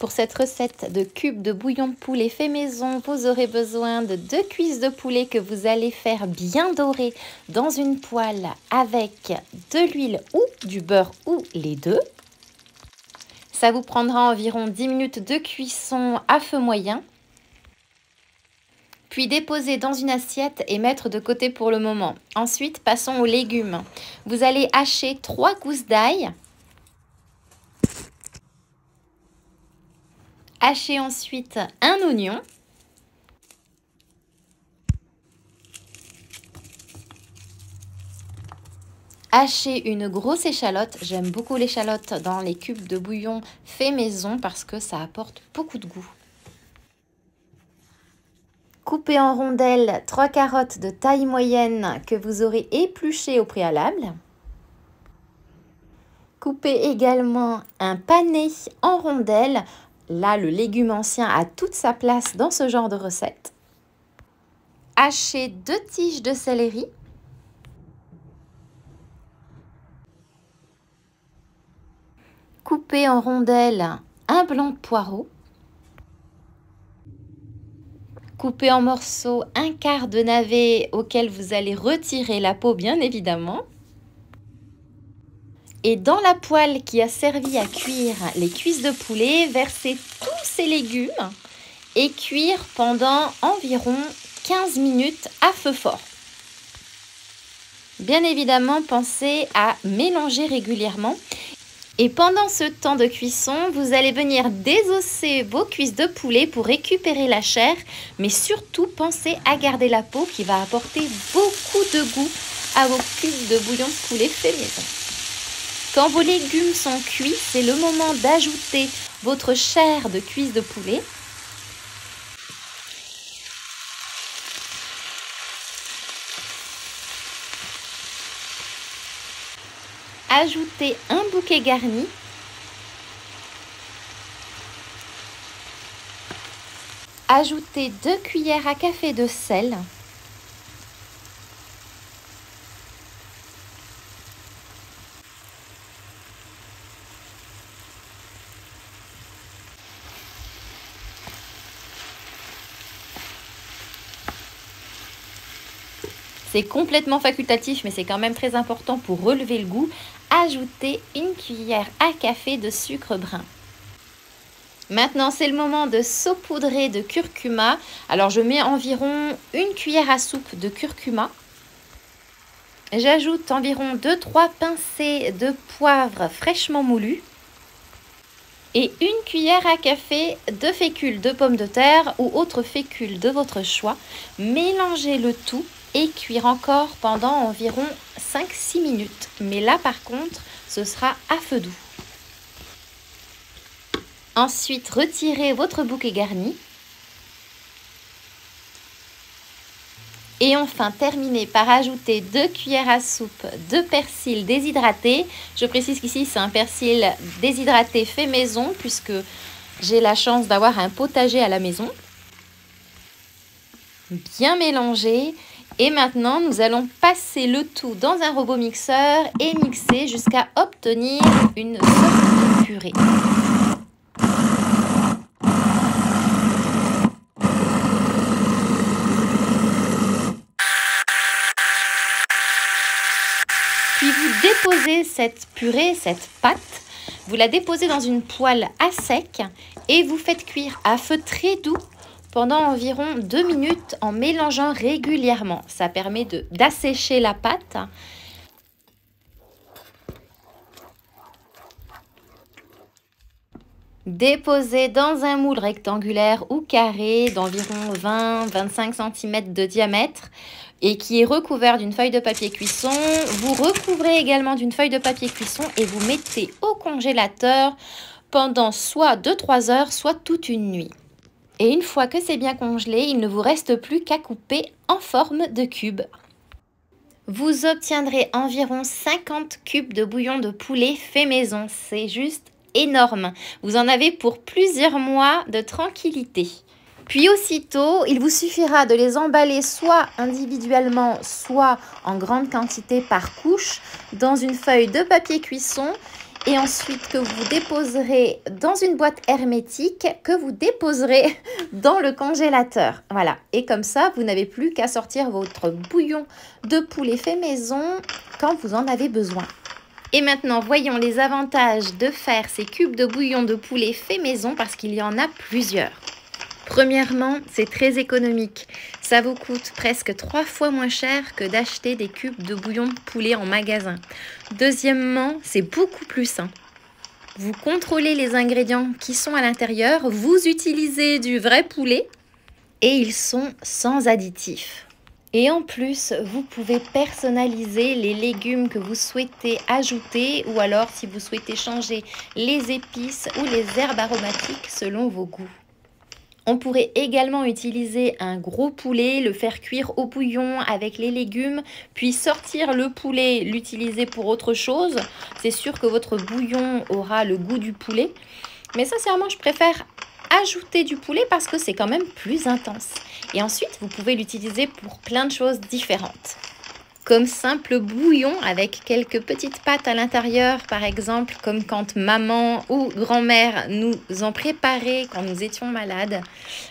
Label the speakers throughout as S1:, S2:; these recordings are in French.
S1: Pour cette recette de cubes de bouillon de poulet fait maison, vous aurez besoin de 2 cuisses de poulet que vous allez faire bien dorer dans une poêle avec de l'huile ou du beurre ou les deux. Ça vous prendra environ 10 minutes de cuisson à feu moyen. Puis déposer dans une assiette et mettre de côté pour le moment. Ensuite, passons aux légumes. Vous allez hacher 3 gousses d'ail. Hachez ensuite un oignon. Hachez une grosse échalote. J'aime beaucoup l'échalote dans les cubes de bouillon fait maison parce que ça apporte beaucoup de goût. Coupez en rondelles 3 carottes de taille moyenne que vous aurez épluchées au préalable. Coupez également un panais en rondelles. Là, le légume ancien a toute sa place dans ce genre de recette. Hachez 2 tiges de céleri. Coupez en rondelles un blanc de poireau. Coupez en morceaux un quart de navet auquel vous allez retirer la peau, bien évidemment. Et dans la poêle qui a servi à cuire les cuisses de poulet, versez tous ces légumes et cuire pendant environ 15 minutes à feu fort. Bien évidemment, pensez à mélanger régulièrement. Et pendant ce temps de cuisson, vous allez venir désosser vos cuisses de poulet pour récupérer la chair. Mais surtout, pensez à garder la peau qui va apporter beaucoup de goût à vos cubes de bouillon de poulet fait maison. Quand vos légumes sont cuits, c'est le moment d'ajouter votre chair de cuisse de poulet. Ajoutez un bouquet garni. Ajoutez 2 cuillères à café de sel. C'est complètement facultatif, mais c'est quand même très important pour relever le goût. Ajoutez une cuillère à café de sucre brun. Maintenant, c'est le moment de saupoudrer de curcuma. Alors, je mets environ une cuillère à soupe de curcuma. J'ajoute environ 2-3 pincées de poivre fraîchement moulu. Et une cuillère à café de fécule de pommes de terre ou autre fécule de votre choix. Mélangez le tout et cuire encore pendant environ 5-6 minutes. Mais là, par contre, ce sera à feu doux. Ensuite, retirez votre bouquet garni. Et enfin, terminez par ajouter 2 cuillères à soupe de persil déshydraté. Je précise qu'ici, c'est un persil déshydraté fait maison puisque j'ai la chance d'avoir un potager à la maison. Bien mélangé. Et maintenant, nous allons passer le tout dans un robot mixeur et mixer jusqu'à obtenir une sorte de purée. Puis vous déposez cette purée, cette pâte, vous la déposez dans une poêle à sec et vous faites cuire à feu très doux pendant environ 2 minutes en mélangeant régulièrement. Ça permet d'assécher la pâte. Déposez dans un moule rectangulaire ou carré d'environ 20-25 cm de diamètre et qui est recouvert d'une feuille de papier cuisson. Vous recouvrez également d'une feuille de papier cuisson et vous mettez au congélateur pendant soit 2-3 heures, soit toute une nuit. Et une fois que c'est bien congelé, il ne vous reste plus qu'à couper en forme de cube. Vous obtiendrez environ 50 cubes de bouillon de poulet fait maison. C'est juste énorme. Vous en avez pour plusieurs mois de tranquillité. Puis aussitôt, il vous suffira de les emballer soit individuellement, soit en grande quantité par couche dans une feuille de papier cuisson et ensuite que vous déposerez dans une boîte hermétique que vous déposerez dans le congélateur. Voilà, et comme ça, vous n'avez plus qu'à sortir votre bouillon de poulet fait maison quand vous en avez besoin. Et maintenant, voyons les avantages de faire ces cubes de bouillon de poulet fait maison parce qu'il y en a plusieurs. Premièrement, c'est très économique. Ça vous coûte presque 3 fois moins cher que d'acheter des cubes de bouillon de poulet en magasin. Deuxièmement, c'est beaucoup plus sain. Vous contrôlez les ingrédients qui sont à l'intérieur, vous utilisez du vrai poulet et ils sont sans additifs. Et en plus, vous pouvez personnaliser les légumes que vous souhaitez ajouter ou alors si vous souhaitez changer les épices ou les herbes aromatiques selon vos goûts. On pourrait également utiliser un gros poulet, le faire cuire au bouillon avec les légumes, puis sortir le poulet, l'utiliser pour autre chose. C'est sûr que votre bouillon aura le goût du poulet, mais sincèrement, je préfère ajouter du poulet parce que c'est quand même plus intense. Et ensuite, vous pouvez l'utiliser pour plein de choses différentes. Comme simple bouillon avec quelques petites pâtes à l'intérieur, par exemple, comme quand maman ou grand-mère nous en préparait quand nous étions malades.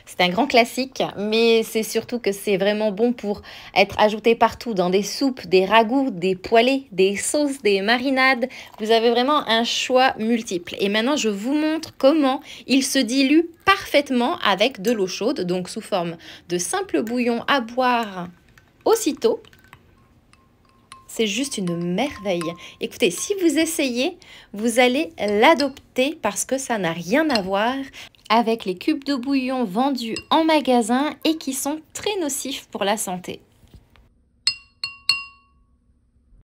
S1: C'est un grand classique, mais c'est surtout que c'est vraiment bon pour être ajouté partout, dans des soupes, des ragoûts, des poêlés, des sauces, des marinades. Vous avez vraiment un choix multiple. Et maintenant, je vous montre comment il se dilue parfaitement avec de l'eau chaude, donc sous forme de simple bouillon à boire aussitôt. C'est juste une merveille. Écoutez, si vous essayez, vous allez l'adopter parce que ça n'a rien à voir avec les cubes de bouillon vendus en magasin et qui sont très nocifs pour la santé.